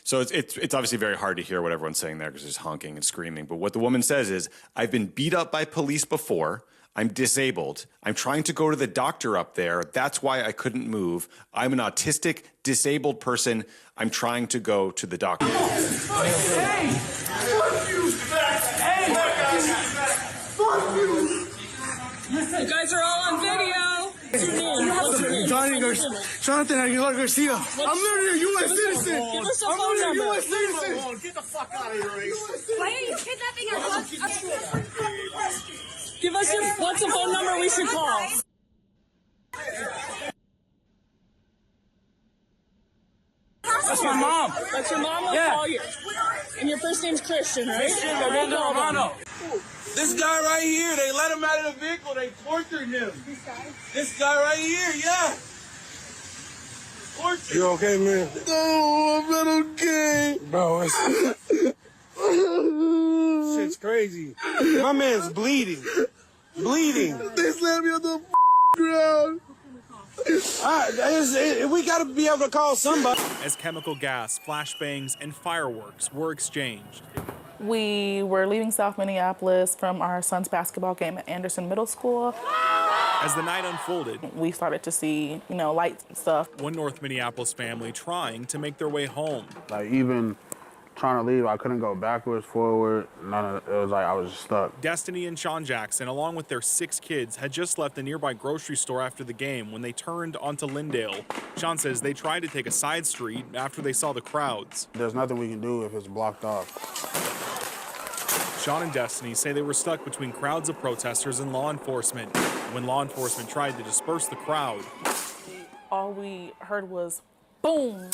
So it's obviously very hard to hear what everyone's saying there because there's honking and screaming. But what the woman says is, I've been beat up by police before. I'm disabled. I'm trying to go to the doctor up there. That's why I couldn't move. I'm an autistic, disabled person. I'm trying to go to the doctor. Hey! Fuck you! Hey! Fuck you! You guys are all on video. What's your name? What's your name? Jonathan Aguilar Garcia. I'm literally a U.S. citizen. Give us your I'm phone literally a number. U.S. citizen. Get the fuck out of here, Ace. Why are you kidnapping us? Give us your, what's the phone number we should call? That's my mom. That's your mom? We'll call you. And your first name's Christian, right? Christian Miranda Romano. This guy right here, they let him out of the vehicle, they tortured him. This guy right here, yeah. Tortured. You okay, man? No, I'm not okay. Bro, Shit's crazy. My man's bleeding. Bleeding. They slammed me on the ground. We gotta be able to call somebody. As chemical gas, flashbangs, and fireworks were exchanged. We were leaving South Minneapolis from our son's basketball game at Anderson Middle School. As the night unfolded, we started to see, lights and stuff. One North Minneapolis family trying to make their way home. Like, even trying to leave, I couldn't go backwards, forward. It was like I was just stuck. Destiny and Sean Jackson, along with their 6 kids, had just left the nearby grocery store after the game when they turned onto Lyndale. Sean says they tried to take a side street after they saw the crowds. There's nothing we can do if it's blocked off. Sean and Destiny say they were stuck between crowds of protesters and law enforcement. When law enforcement tried to disperse the crowd, all we heard was boom,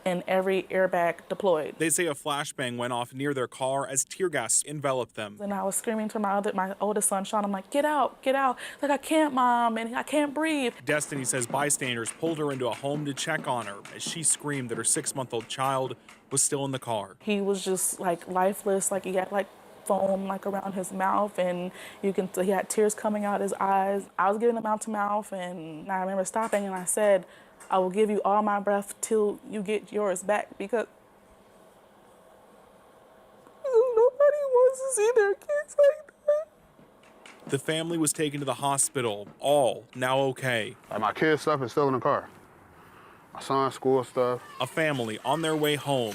and every airbag deployed. They say a flashbang went off near their car as tear gas enveloped them. And I was screaming to my oldest son, Sean, I'm like, get out, get out. Like, I can't, Mom, and I can't breathe. Destiny says bystanders pulled her into a home to check on her as she screamed that her 6-month-old child was still in the car. He was just like lifeless, like he had like foam like around his mouth, and he had tears coming out his eyes. I was giving him mouth to mouth, and I remember stopping and I said, I will give you all my breath till you get yours back, because nobody wants to see their kids like that. The family was taken to the hospital, all now okay. Like, my kids' stuff is still in the car. My son's school stuff. A family on their way home,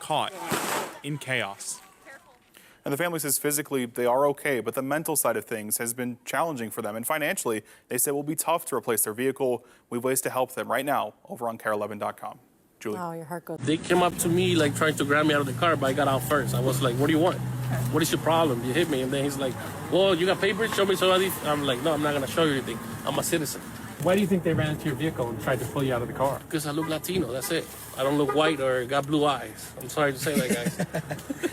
caught in chaos. And the family says physically they are okay, but the mental side of things has been challenging for them. And financially, they say it will be tough to replace their vehicle. We have ways to help them right now over on KARE11.com. Julie. Oh, your heart goes. They came up to me like trying to grab me out of the car, but I got out first. I was like, what do you want? What is your problem? You hit me. And then he's like, well, you got papers? Show me some of these. I'm like, no, I'm not going to show you anything. I'm a citizen. Why do you think they ran into your vehicle and tried to pull you out of the car? Because I look Latino, that's it. I don't look white or got blue eyes. I'm sorry to say that, guys.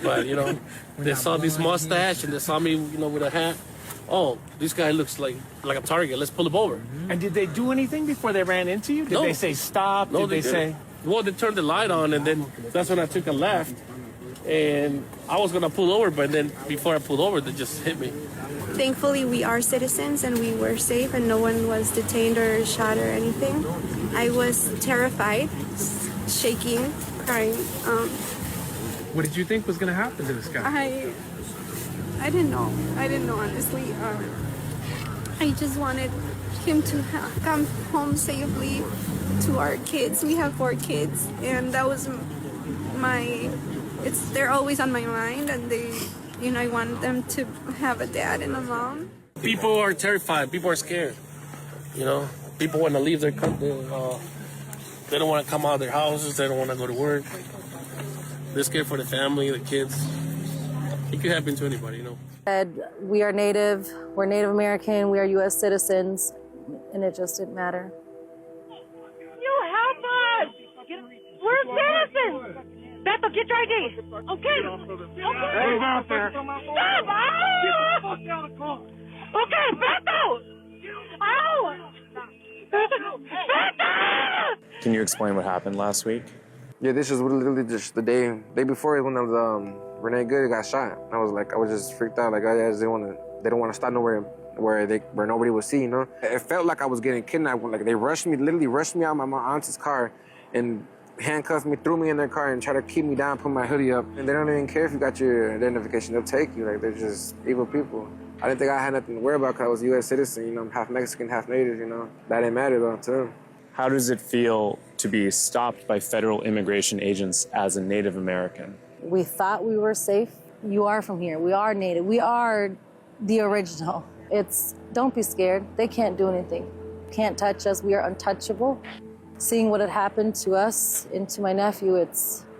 But, they saw this mustache and they saw me, with a hat. Oh, this guy looks like a target. Let's pull him over. And did they do anything before they ran into you? Did they say stop? No, did they say? Well, they turned the light on, and then that's when I took a left. And I was going to pull over, but then before I pulled over, they just hit me. Thankfully, we are citizens and we were safe and no one was detained or shot or anything. I was terrified, shaking, crying. What did you think was going to happen to this guy? I didn't know. I didn't know, honestly. I just wanted him to come home safely to our kids. We have 4 kids, and that was they're always on my mind, and I want them to have a dad and a mom. People are terrified. People are scared. People want to leave their country. They don't want to come out of their houses. They don't want to go to work. They're scared for the family, the kids. It could happen to anybody, We are Native. We're Native American. We are U.S. citizens, and it just didn't matter. You help us! We're citizens! Beto, get your ID. Okay. Hey, out there. Stop! Ow! Get the fuck down the car. Okay, Beto! Ow! Beto! Can you explain what happened last week? Yeah, this is literally just the day before when Renee Good got shot. I was just freaked out. Like, they don't want to stop nowhere where nobody would see, It felt like I was getting kidnapped. Like, they literally rushed me out of my aunt's car, and handcuffed me, threw me in their car, and tried to keep me down, put my hoodie up. And they don't even care if you got your identification. They'll take you. Like, they're just evil people. I didn't think I had nothing to worry about because I was a U.S. citizen. You know, I'm half Mexican, half Native, you know. That didn't matter, though, to them. How does it feel to be stopped by federal immigration agents as a Native American? We thought we were safe. You are from here. We are Native. We are the original. Don't be scared. They can't do anything. Can't touch us. We are untouchable. Seeing what had happened to us and to my nephew,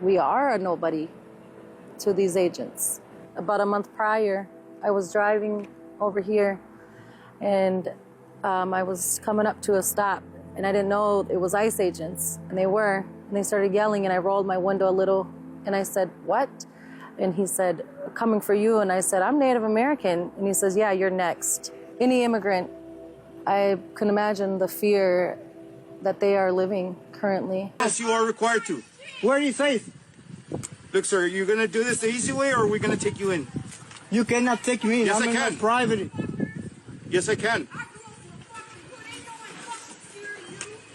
we are a nobody to these agents. About a month prior, I was driving over here and I was coming up to a stop and I didn't know it was ICE agents, and they started yelling, and I rolled my window a little and I said, "What?" And he said, "Coming for you." And I said, "I'm Native American." And he says, "Yeah, you're next." Any immigrant, I can imagine the fear that they are living currently. Yes, you are required to. Where are you safe? Look, sir, you're going to do this the easy way, or are we going to take you in? You cannot take me in. Yes, I'm I can. in private. Yes, I can.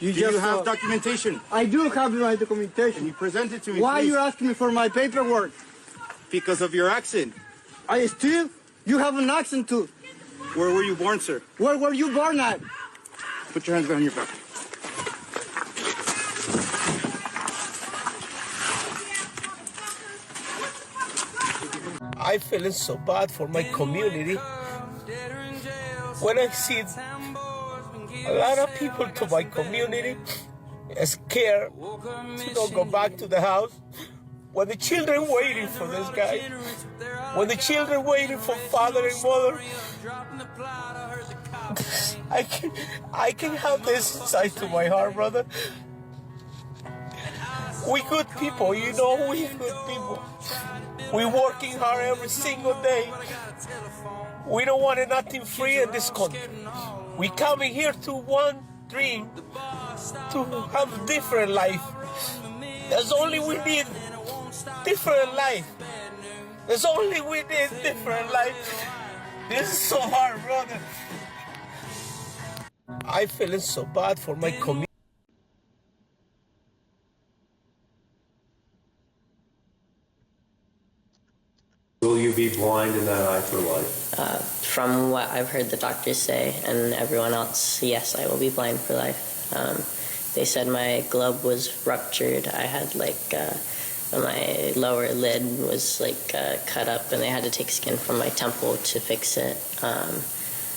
Do you have documentation? I do have my documentation. Can you present it to me, Why please? Are you asking me for my paperwork? Because of your accent. You have an accent too. Where were you born, sir? Where were you born at? Put your hands behind your back. I feeling so bad for my community. When I see a lot of people to my community scared to not go back to the house, when the children waiting for this guy, when the children waiting for father and mother, I can have this inside to my heart, brother. We good people, you know, we good people. We working hard every single day. We don't want nothing free in this country. We coming here to one dream, to have a different life. That's only we need, different life. That's only we need, different life. This is so hard, brother. I feeling so bad for my community. Will you be blind in that eye for life? From what I've heard the doctors say and everyone else, yes, I will be blind for life. They said my globe was ruptured. I had my lower lid was cut up, and they had to take skin from my temple to fix it.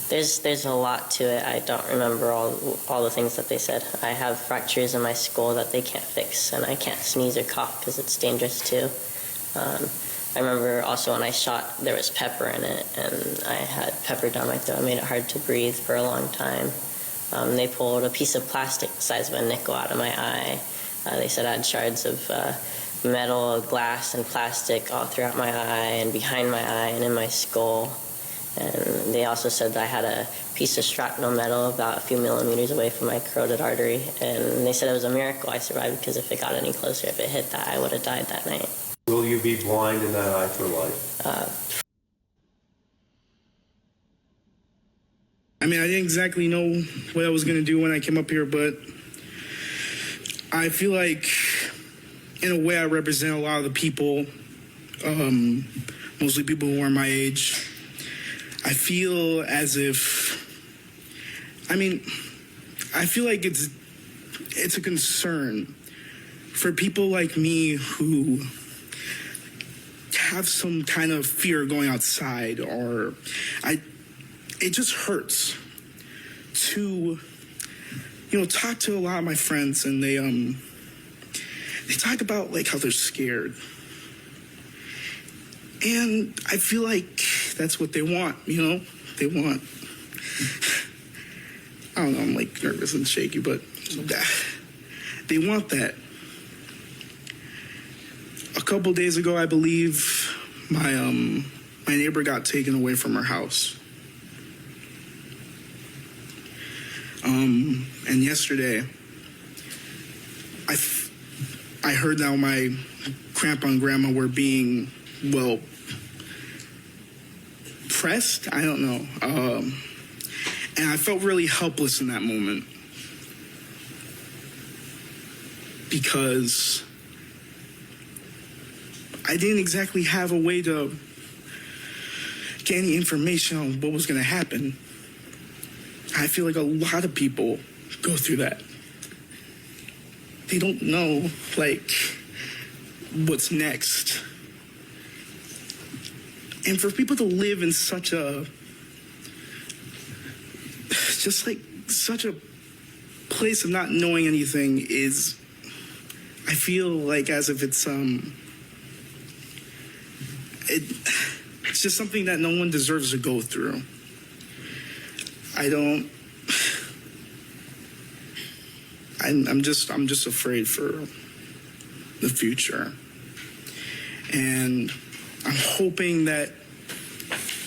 There's a lot to it. I don't remember all the things that they said. I have fractures in my skull that they can't fix, and I can't sneeze or cough because it's dangerous too. I remember also when I shot, there was pepper in it, and I had pepper down my throat. It made it hard to breathe for a long time. They pulled a piece of plastic the size of a nickel out of my eye. They said I had shards of metal, glass, and plastic all throughout my eye and behind my eye and in my skull. And they also said that I had a piece of shrapnel metal about a few millimeters away from my carotid artery. And they said it was a miracle I survived, because if it got any closer, if it hit that, I would have died that night. Will you be blind in that eye for life? I mean, I didn't exactly know what I was going to do when I came up here, but I feel like, in a way, I represent a lot of the people, mostly people who are my age. I feel as if, I feel like it's a concern for people like me who have some kind of fear going outside, or it just hurts to, talk to a lot of my friends, and they talk about how they're scared. And I feel like that's what they want, they want, I don't know, I'm nervous and shaky, but they want that. A couple days ago, I believe my neighbor got taken away from her house. And yesterday, I heard that my grandpa and grandma were being, pressed. I don't know. And I felt really helpless in that moment, because I didn't exactly have a way to get any information on what was going to happen. I feel like a lot of people go through that. They don't know, like, what's next. And for people to live in such a, just like such a place of not knowing anything is, I feel like as if it's just something that no one deserves to go through. I'm just afraid for the future. And I'm hoping that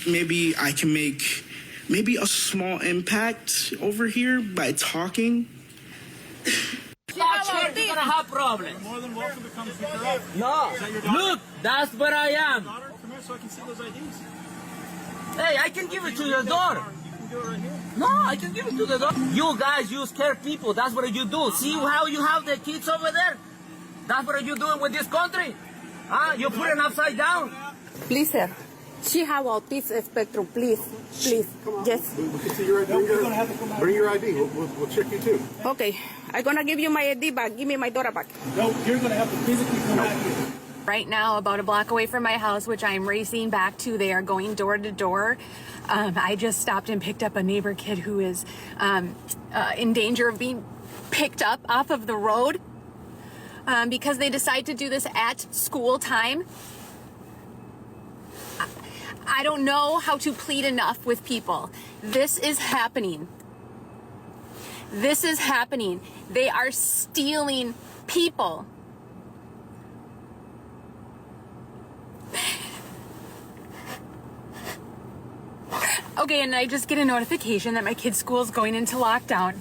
maybe I can make maybe a small impact over here by talking. You're gonna have problems. More than welcome to come pick her up. No, look, that's where I am. Come here so I can see those IDs. Hey, I can give it to your daughter. You can do it right here. No, I can give it to the daughter. You guys, you scare people. That's what you do. See how you have the kids over there? That's what you doing with this country. Huh? You put it upside down. Please, sir. She have autism spectrum. Please. Yes. We can see your ID. Bring your ID. We'll check you too. Okay. I'm gonna give you my ID back. Give me my daughter back. No, you're gonna have to physically come out here. Right now, about a block away from my house, which I'm racing back to, they are going door to door. I just stopped and picked up a neighbor kid who is in danger of being picked up off of the road because they decide to do this at school time. I don't know how to plead enough with people. This is happening. This is happening. They are stealing people. Okay, and I just get a notification that my kid's school is going into lockdown.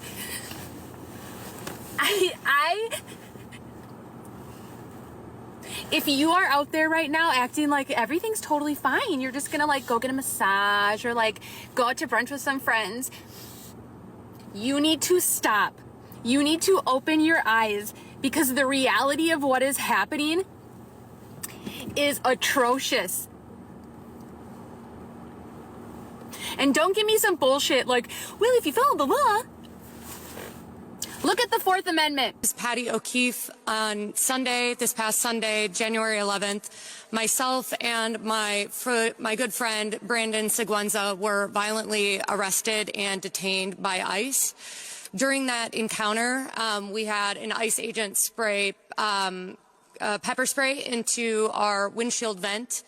If you are out there right now acting like everything's totally fine, you're just gonna like go get a massage or like go out to brunch with some friends, you need to stop. You need to open your eyes because the reality of what is happening is atrocious. And don't give me some bullshit like, well, if you follow the law. Look at the Fourth Amendment. This is Patty O'Keefe on Sunday, this past Sunday, January 11th. Myself and my good friend Brandon Seguenza were violently arrested and detained by ICE. During that encounter, we had an ICE agent spray pepper spray into our windshield vent.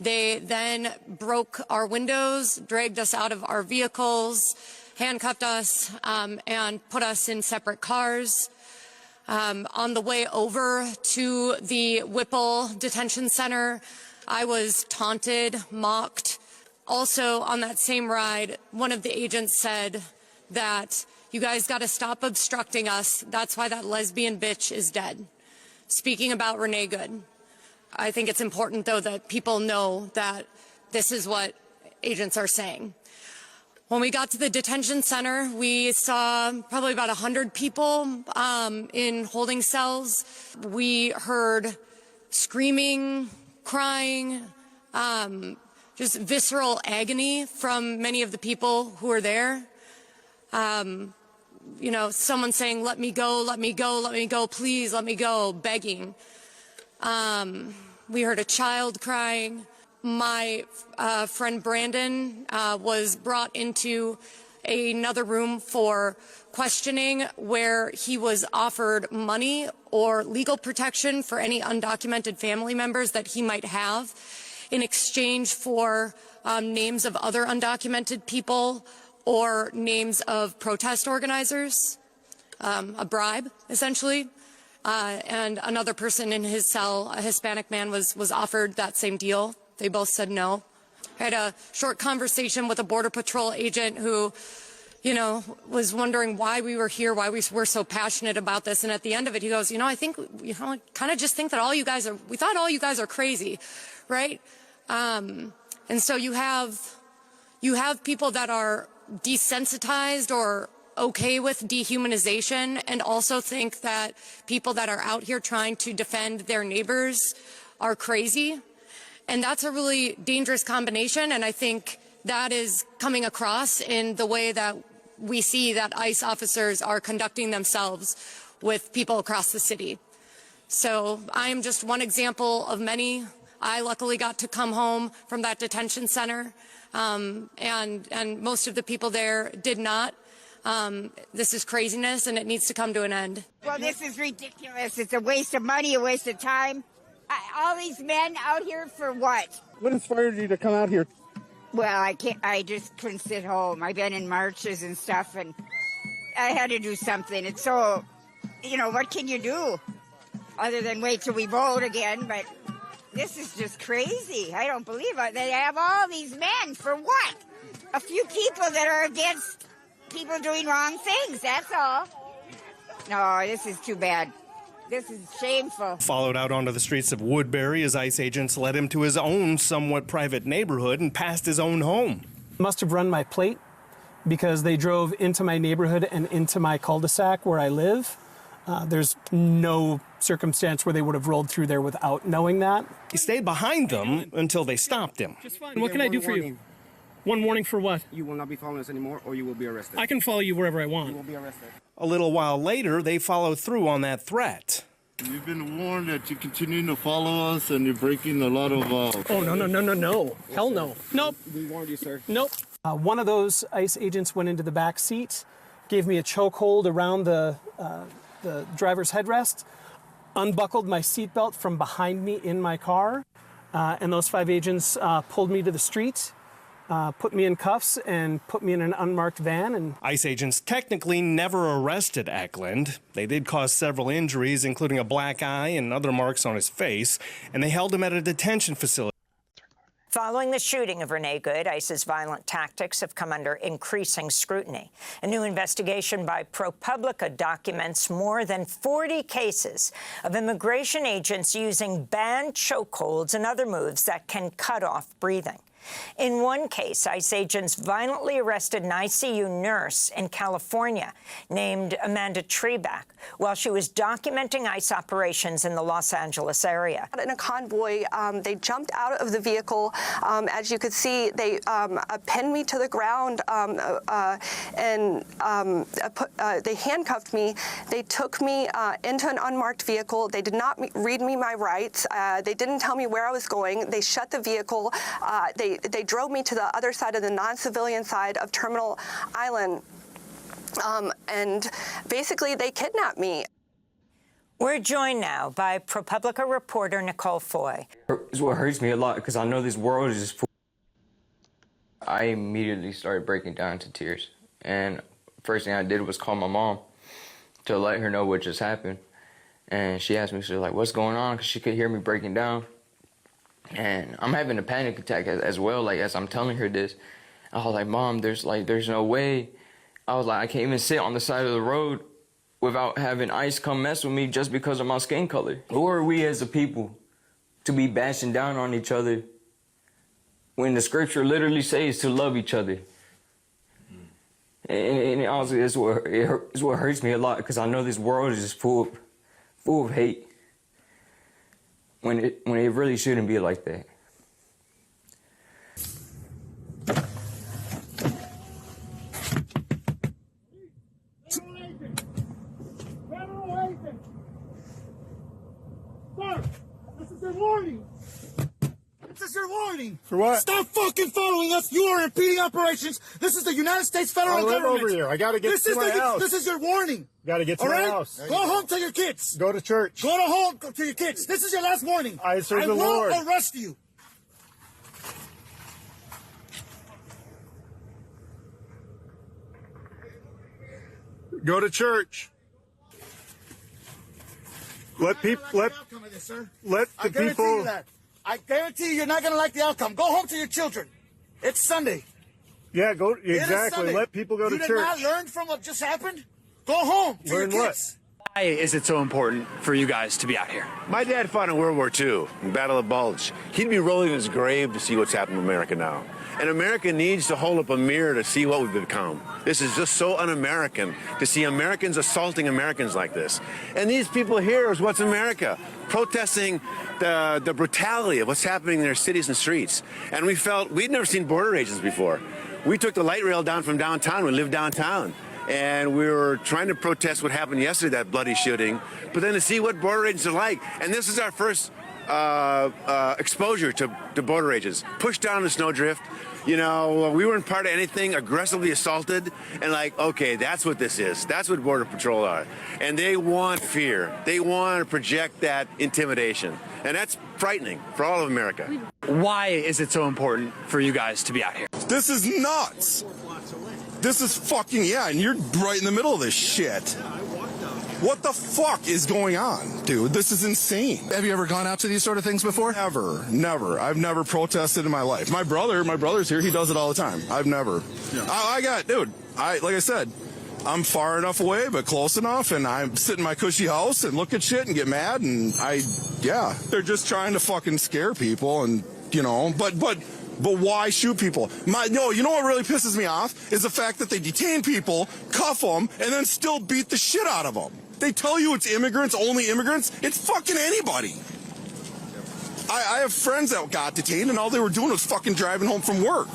They then broke our windows, dragged us out of our vehicles, handcuffed us, and put us in separate cars. On the way over to the Whipple Detention Center, I was taunted, mocked. Also, on that same ride, one of the agents said that you guys got to stop obstructing us. That's why that lesbian bitch is dead. Speaking about Renee Good. I think it's important, though, that people know that this is what agents are saying. When we got to the detention center, we saw probably about 100 people in holding cells. We heard screaming, crying, just visceral agony from many of the people who were there. You know, someone saying, let me go, let me go, let me go, please let me go, begging. We heard a child crying. My friend Brandon was brought into another room for questioning where he was offered money or legal protection for any undocumented family members that he might have in exchange for names of other undocumented people or names of protest organizers, a bribe, essentially. And another person in his cell, a Hispanic man, was offered that same deal. They both said no. I had a short conversation with a Border Patrol agent who, you know, was wondering why we were here, why we were so passionate about this. And at the end of it, he goes, you know, I think, you know, I kind of just think that we thought all you guys are crazy, right? And so you have people that are desensitized or okay with dehumanization and also think that people that are out here trying to defend their neighbors are crazy. And that's a really dangerous combination, and I think that is coming across in the way that we see that ICE officers are conducting themselves with people across the city. So I am just one example of many. I luckily got to come home from that detention center, and most of the people there did not. This is craziness, and it needs to come to an end. Well, this is ridiculous. It's a waste of money, a waste of time. All these men out here for what? What inspired you to come out here? Well, I just couldn't sit home. I've been in marches and stuff, and I had to do something. It's so, what can you do other than wait till we vote again? But this is just crazy. I don't believe it. They have all these men for what? A few people that are against people doing wrong things, that's all. No, this is too bad. This is shameful. Followed out onto the streets of Woodbury as ICE agents led him to his own somewhat private neighborhood and past his own home. Must have run my plate because they drove into my neighborhood and into my cul-de-sac where I live. There's no circumstance where they would have rolled through there without knowing that. He stayed behind them until they stopped him. Just fine. What can I do for you? One warning for what? You will not be following us anymore, or you will be arrested. I can follow you wherever I want. You will be arrested. A little while later, they followed through on that threat. You've been warned that you're continuing to follow us and you're breaking a lot of... Oh, no. Hell no. Nope. We warned you, sir. Nope. One of those ICE agents went into the back seat, gave me a chokehold around the driver's headrest, unbuckled my seatbelt from behind me in my car, and those 5 agents pulled me to the street, put me in cuffs, and put me in an unmarked van. And ICE agents technically never arrested Eklund. They did cause several injuries, including a black eye and other marks on his face, and they held him at a detention facility. Following the shooting of Renee Good, ICE's violent tactics have come under increasing scrutiny. A new investigation by ProPublica documents more than 40 cases of immigration agents using banned chokeholds and other moves that can cut off breathing. In one case, ICE agents violently arrested an ICU nurse in California named Amanda Treback while she was documenting ICE operations in the Los Angeles area. In a convoy, they jumped out of the vehicle. As you could see, they pinned me to the ground and they handcuffed me. They took me into an unmarked vehicle. They did not read me my rights. They didn't tell me where I was going. They shut the vehicle. They drove me to the other side of the non-civilian side of Terminal Island, and basically they kidnapped me. We're joined now by ProPublica reporter Nicole Foy. It's what hurts me a lot because I know this world is just... I immediately started breaking down into tears, and first thing I did was call my mom to let her know what just happened. And she asked me, she was like, what's going on? Because she could hear me breaking down. And I'm having a panic attack as well, like, as I'm telling her this. I was like, Mom, there's no way. I was like, I can't even sit on the side of the road without having ICE come mess with me just because of my skin color. Who are we as a people to be bashing down on each other when the scripture literally says to love each other? And honestly, it's what hurts me a lot, because I know this world is just full of hate. When it really shouldn't be like that. Sir, this is your warning. This is your warning. For what? Stop fucking following us. You are impeding operations. This is the United States federal government. Over here. I gotta get to my house. This is your warning. Gotta get to All my right? house. Go home to your kids. Go to church. Go to your kids. This is your last warning. I serve the Lord. I will arrest you. Go to church. Let people. Let the people. I guarantee you're not going to like the outcome. Go home to your children. It's Sunday. Yeah, go exactly. Let people go to church. You did not learn from what just happened? Go home to Learn your what? kids. Why is it so important for you guys to be out here? My dad fought in World War II, in Battle of Bulge. He'd be rolling in his grave to see what's happened to America now. And America needs to hold up a mirror to see what we've become. This is just so un-American to see Americans assaulting Americans like this. And these people here is what's America, protesting the brutality of what's happening in their cities and streets. And we felt we'd never seen border agents before. We took the light rail down from downtown. We lived downtown. And we were trying to protest what happened yesterday, that bloody shooting, but then to see what border agents are like. And this is our first exposure to border agents. Pushed down the snowdrift. You know, we weren't part of anything, aggressively assaulted, and like, okay, that's what this is. That's what Border Patrol are. And they want fear. They want to project that intimidation. And that's frightening for all of America. Why is it so important for you guys to be out here? This is nuts. This is fucking, yeah, and you're right in the middle of this shit. What the fuck is going on, dude? This is insane. Have you ever gone out to these sort of things before? Never. I've never protested in my life. My brother's here. He does it all the time. I've never. Yeah. Like I said, I'm far enough away, but close enough, and I sit in my cushy house and look at shit and get mad, and they're just trying to fucking scare people, and, you know, but why shoot people? You know what really pisses me off is the fact that they detain people, cuff them, and then still beat the shit out of them. They tell you it's immigrants, only immigrants. It's fucking anybody. I have friends that got detained, and all they were doing was fucking driving home from work.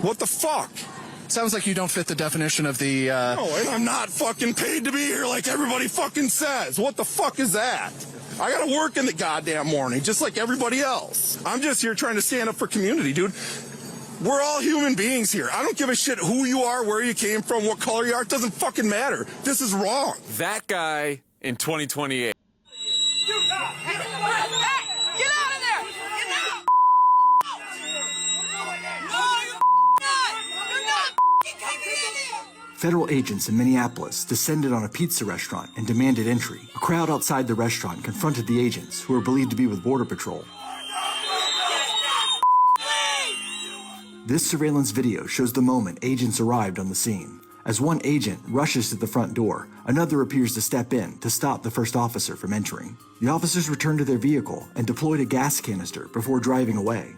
What the fuck? Sounds like you don't fit the definition of the... No, and I'm not fucking paid to be here like everybody fucking says. What the fuck is that? I gotta work in the goddamn morning, just like everybody else. I'm just here trying to stand up for community, dude. We're all human beings here. I don't give a shit who you are, where you came from, what color you are. It doesn't fucking matter. This is wrong. That guy in 2028. Federal agents in Minneapolis descended on a pizza restaurant and demanded entry. A crowd outside the restaurant confronted the agents, who were believed to be with Border Patrol. This surveillance video shows the moment agents arrived on the scene. As one agent rushes to the front door, another appears to step in to stop the first officer from entering. The officers returned to their vehicle and deployed a gas canister before driving away.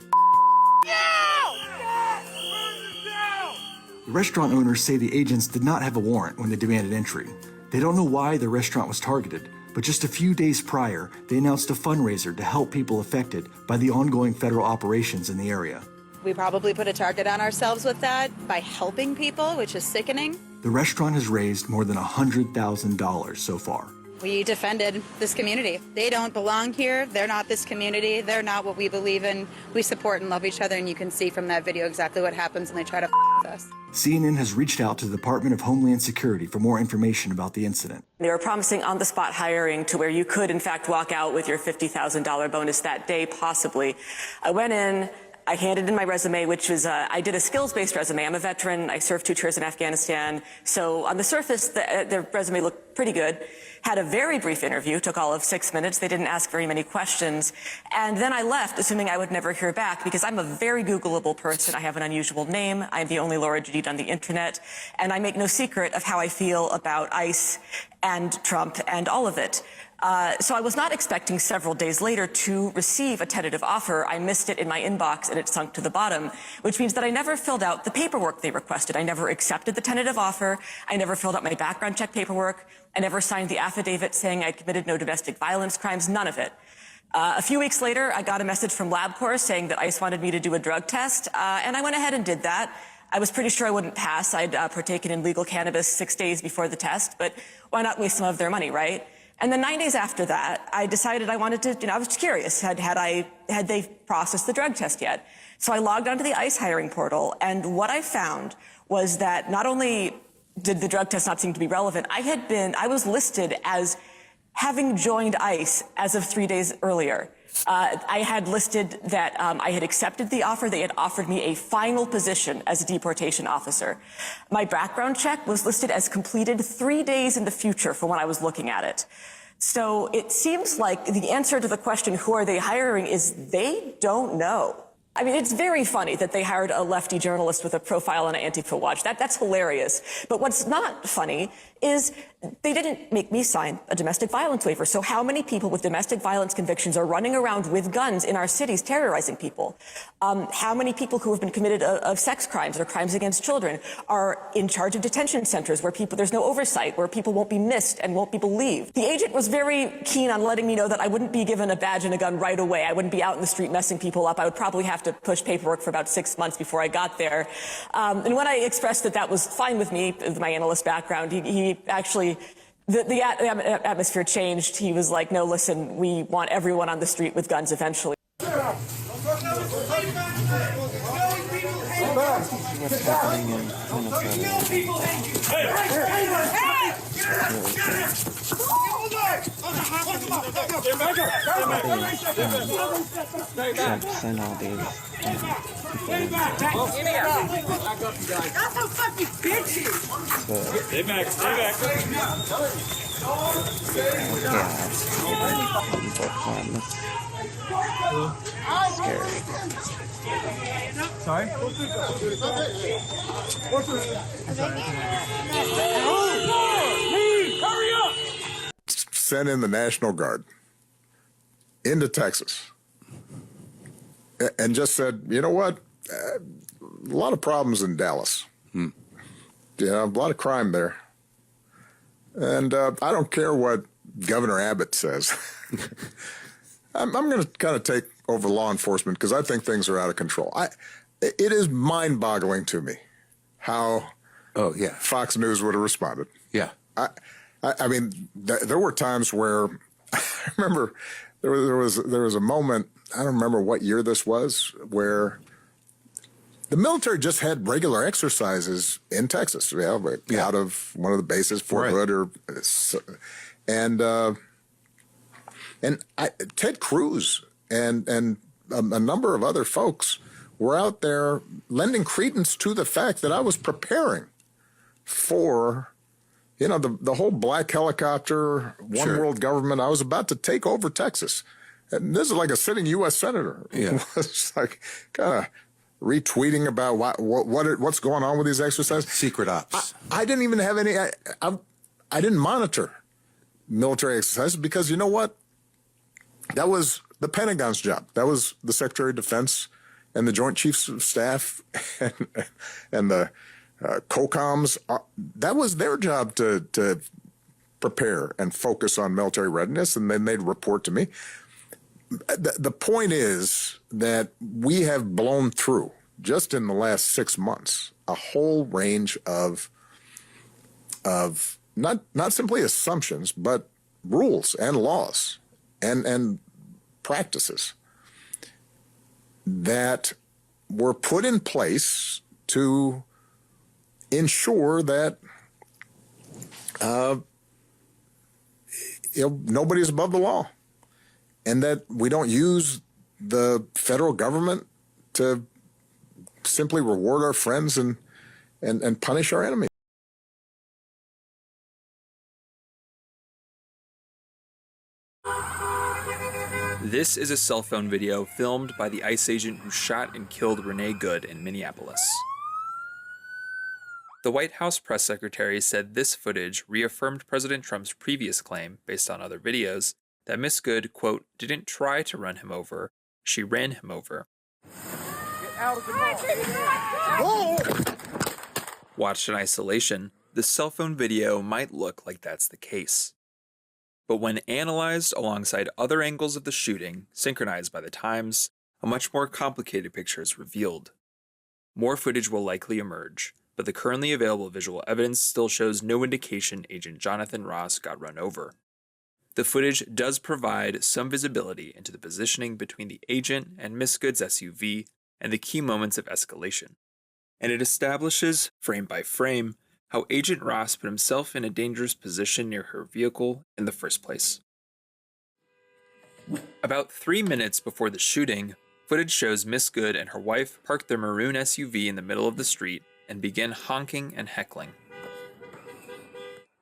The restaurant owners say the agents did not have a warrant when they demanded entry. They don't know why the restaurant was targeted, but just a few days prior, they announced a fundraiser to help people affected by the ongoing federal operations in the area. We probably put a target on ourselves with that by helping people, which is sickening. The restaurant has raised more than $100,000 so far. We defended this community. They don't belong here. They're not this community. They're not what we believe in. We support and love each other, and you can see from that video exactly what happens when they try to with us. CNN has reached out to the Department of Homeland Security for more information about the incident. They were promising on-the-spot hiring to where you could, in fact, walk out with your $50,000 bonus that day, possibly. I went in. I handed in my resume, which was, I did a skills-based resume. I'm a veteran. I served 2 tours in Afghanistan. So on the surface, the resume looked pretty good. Had a very brief interview, took all of 6 minutes. They didn't ask very many questions. And then I left, assuming I would never hear back, because I'm a very Googleable person. I have an unusual name. I'm the only Laura Judith on the internet. And I make no secret of how I feel about ICE and Trump and all of it. So I was not expecting several days later to receive a tentative offer. I missed it in my inbox and it sunk to the bottom, which means that I never filled out the paperwork they requested. I never accepted the tentative offer. I never filled out my background check paperwork. I never signed the affidavit saying I committed no domestic violence crimes, none of it. A few weeks later, I got a message from LabCorp saying that ICE wanted me to do a drug test, and I went ahead and did that. I was pretty sure I wouldn't pass. I'd partaken in legal cannabis 6 days before the test, but why not waste some of their money, right? And then 9 days after that, I decided I wanted to, I was curious, had they processed the drug test yet? So I logged onto the ICE hiring portal, and what I found was that not only did the drug test not seem to be relevant, I was listed as having joined ICE as of 3 days earlier. I had listed that I had accepted the offer. They had offered me a final position as a deportation officer. My background check was listed as completed 3 days in the future from when I was looking at it. So it seems like the answer to the question, who are they hiring, is they don't know. I mean, it's very funny that they hired a lefty journalist with a profile on Antifa Watch. That's hilarious. But what's not funny is they didn't make me sign a domestic violence waiver. So how many people with domestic violence convictions are running around with guns in our cities terrorizing people? How many people who have been committed of sex crimes or crimes against children are in charge of detention centers where there's no oversight, where people won't be missed and won't be believed? The agent was very keen on letting me know that I wouldn't be given a badge and a gun right away. I wouldn't be out in the street messing people up. I would probably have to push paperwork for about 6 months before I got there. And when I expressed that was fine with me, with my analyst background, he actually, the atmosphere changed. He was like, no, listen, we want everyone on the street with guns eventually. What's happening in send all these Stay back, stay back. Scary. Sorry? Hurry up! Sent in the National Guard into Texas and just said, you know what, a lot of problems in Dallas. You know, a lot of crime there. And I don't care what Governor Abbott says. I'm going to kind of take over law enforcement because I think things are out of control. It is mind-boggling to me how Fox News would have responded. Yeah. I mean, there were times where I remember there was a moment, I don't remember what year this was, where the military just had regular exercises in Texas, out of one of the bases, Fort Hood, and Ted Cruz and a number of other folks were out there lending credence to the fact that I was preparing for, you know, the whole black helicopter, one world government. I was about to take over Texas. And this is like a sitting U.S. senator. Yeah. It's like kind of retweeting about what's going on with these exercises. Secret ops. I didn't even have any, I didn't monitor military exercises because you know what? That was the Pentagon's job. That was the Secretary of Defense and the Joint Chiefs of Staff and the COCOMs. That was their job to prepare and focus on military readiness, and then they'd report to me. The point is that we have blown through, just in the last 6 months, a whole range of not simply assumptions, but rules and laws and practices that were put in place to ensure that nobody's above the law, and that we don't use the federal government to simply reward our friends and punish our enemies. This is a cell phone video filmed by the ICE agent who shot and killed Renee Good in Minneapolis. The White House press secretary said this footage reaffirmed President Trump's previous claim, based on other videos, that Miss Good, quote, didn't try to run him over, she ran him over. Get out of the car. Watched in isolation, the cell phone video might look like that's the case. But when analyzed alongside other angles of the shooting, synchronized by the times, a much more complicated picture is revealed. More footage will likely emerge, but the currently available visual evidence still shows no indication Agent Jonathan Ross got run over. The footage does provide some visibility into the positioning between the agent and Miss Good's SUV and the key moments of escalation. And it establishes, frame by frame, how Agent Ross put himself in a dangerous position near her vehicle in the first place. About 3 minutes before the shooting, footage shows Miss Good and her wife park their maroon SUV in the middle of the street and begin honking and heckling.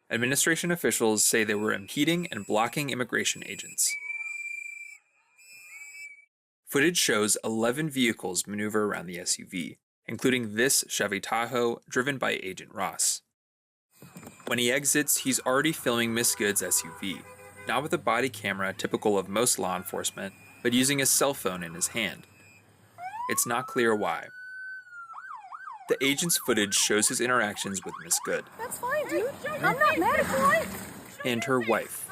Administration officials say they were impeding and blocking immigration agents. Footage shows 11 vehicles maneuver around the SUV, including this Chevy Tahoe driven by Agent Ross. When he exits, he's already filming Miss Good's SUV, not with a body camera typical of most law enforcement, but using a cell phone in his hand. It's not clear why. The agent's footage shows his interactions with Miss Good. That's fine, dude. I'm not mad at you. And her wife.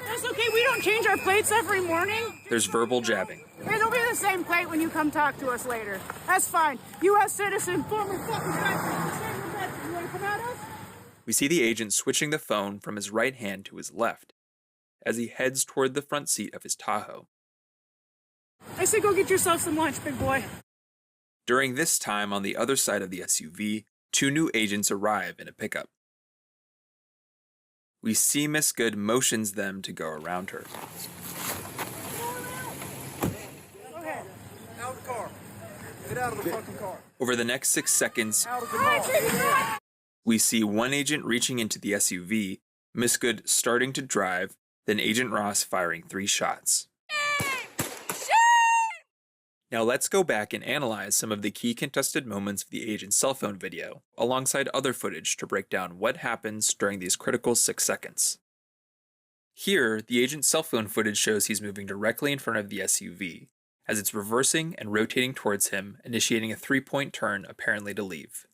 That's okay. We don't change our plates every morning. There's verbal jabbing. It'll be the same plate when you come talk to us later. That's fine. U.S. citizen, former fucking veteran. You want to come at us? We see the agent switching the phone from his right hand to his left as he heads toward the front seat of his Tahoe. I say go get yourself some lunch, big boy. During this time, on the other side of the SUV, 2 new agents arrive in a pickup. We see Miss Good motions them to go around her. Go ahead. Out of the car. Get out of the fucking car. Over the next 6 seconds, Out of the car. we see one agent reaching into the SUV, Miss Good starting to drive, then Agent Ross firing 3 shots. Now let's go back and analyze some of the key contested moments of the agent's cell phone video, alongside other footage to break down what happens during these critical 6 seconds. Here, the agent's cell phone footage shows he's moving directly in front of the SUV, as it's reversing and rotating towards him, initiating a 3-point turn apparently to leave.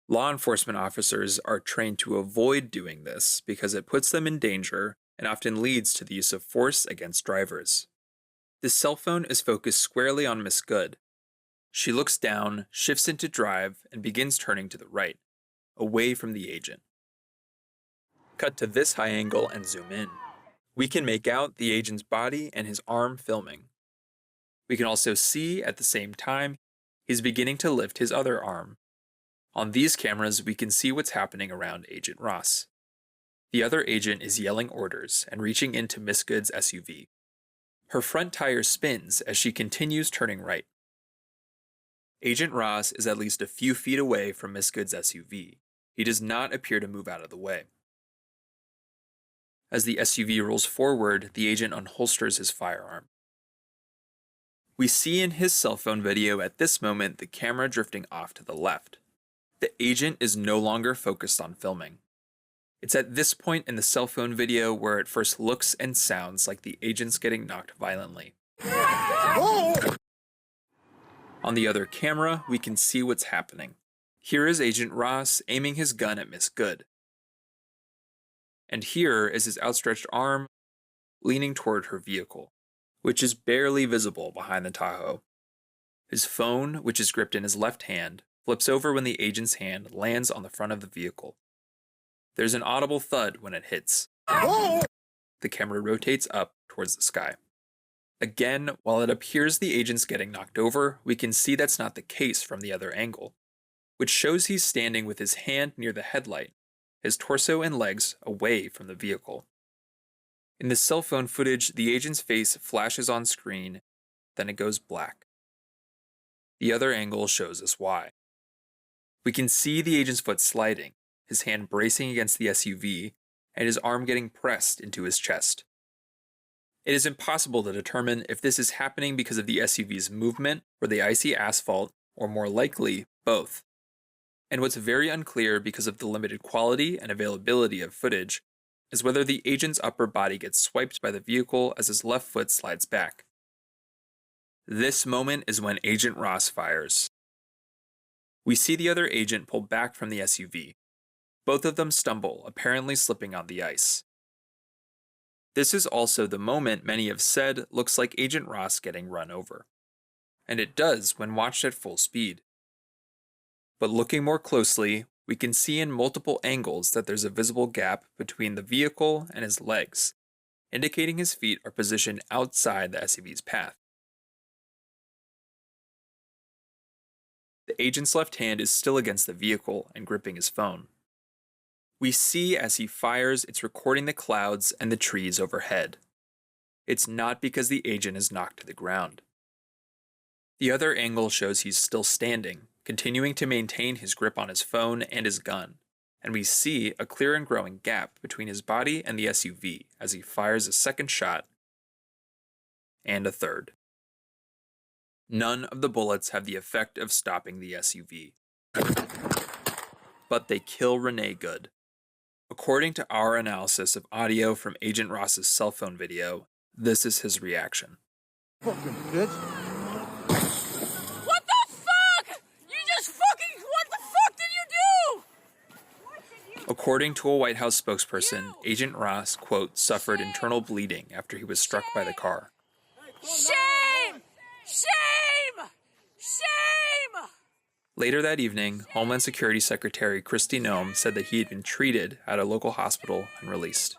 Law enforcement officers are trained to avoid doing this because it puts them in danger and often leads to the use of force against drivers. The cell phone is focused squarely on Miss Good. She looks down, shifts into drive, and begins turning to the right, away from the agent. Cut to this high angle and zoom in. We can make out the agent's body and his arm filming. We can also see, at the same time, he's beginning to lift his other arm. On these cameras, we can see what's happening around Agent Ross. The other agent is yelling orders and reaching into Miss Good's SUV. Her front tire spins as she continues turning right. Agent Ross is at least a few feet away from Miss Good's SUV. He does not appear to move out of the way. As the SUV rolls forward, the agent unholsters his firearm. We see in his cell phone video at this moment the camera drifting off to the left. The agent is no longer focused on filming. It's at this point in the cell phone video where it first looks and sounds like the agent's getting knocked violently. On the other camera, we can see what's happening. Here is Agent Ross aiming his gun at Miss Good. And here is his outstretched arm leaning toward her vehicle, which is barely visible behind the Tahoe. His phone, which is gripped in his left hand, flips over when the agent's hand lands on the front of the vehicle. There's an audible thud when it hits. The camera rotates up towards the sky. Again, while it appears the agent's getting knocked over, we can see that's not the case from the other angle, which shows he's standing with his hand near the headlight, his torso and legs away from the vehicle. In the cell phone footage, the agent's face flashes on screen, then it goes black. The other angle shows us why. We can see the agent's foot sliding, his hand bracing against the SUV, and his arm getting pressed into his chest. It is impossible to determine if this is happening because of the SUV's movement or the icy asphalt, or more likely, both. And what's very unclear because of the limited quality and availability of footage is whether the agent's upper body gets swiped by the vehicle as his left foot slides back. This moment is when Agent Ross fires. We see the other agent pull back from the SUV. Both of them stumble, apparently slipping on the ice. This is also the moment many have said looks like Agent Ross getting run over. And it does when watched at full speed. But looking more closely, we can see in multiple angles that there's a visible gap between the vehicle and his legs, indicating his feet are positioned outside the SUV's path. The agent's left hand is still against the vehicle and gripping his phone. We see as he fires, it's recording the clouds and the trees overhead. It's not because the agent is knocked to the ground. The other angle shows he's still standing, continuing to maintain his grip on his phone and his gun, and we see a clear and growing gap between his body and the SUV as he fires a second shot and a third. None of the bullets have the effect of stopping the SUV. But they kill Renee Good. According to our analysis of audio from Agent Ross's cell phone video, this is his reaction. Fucking bitch. What the fuck? What the fuck did you do? According to a White House spokesperson, Agent Ross, quote, suffered internal bleeding after he was struck by the car. Shame! Shame! Shame! Later that evening, Homeland Security Secretary Kristi Noem said that he had been treated at a local hospital and released.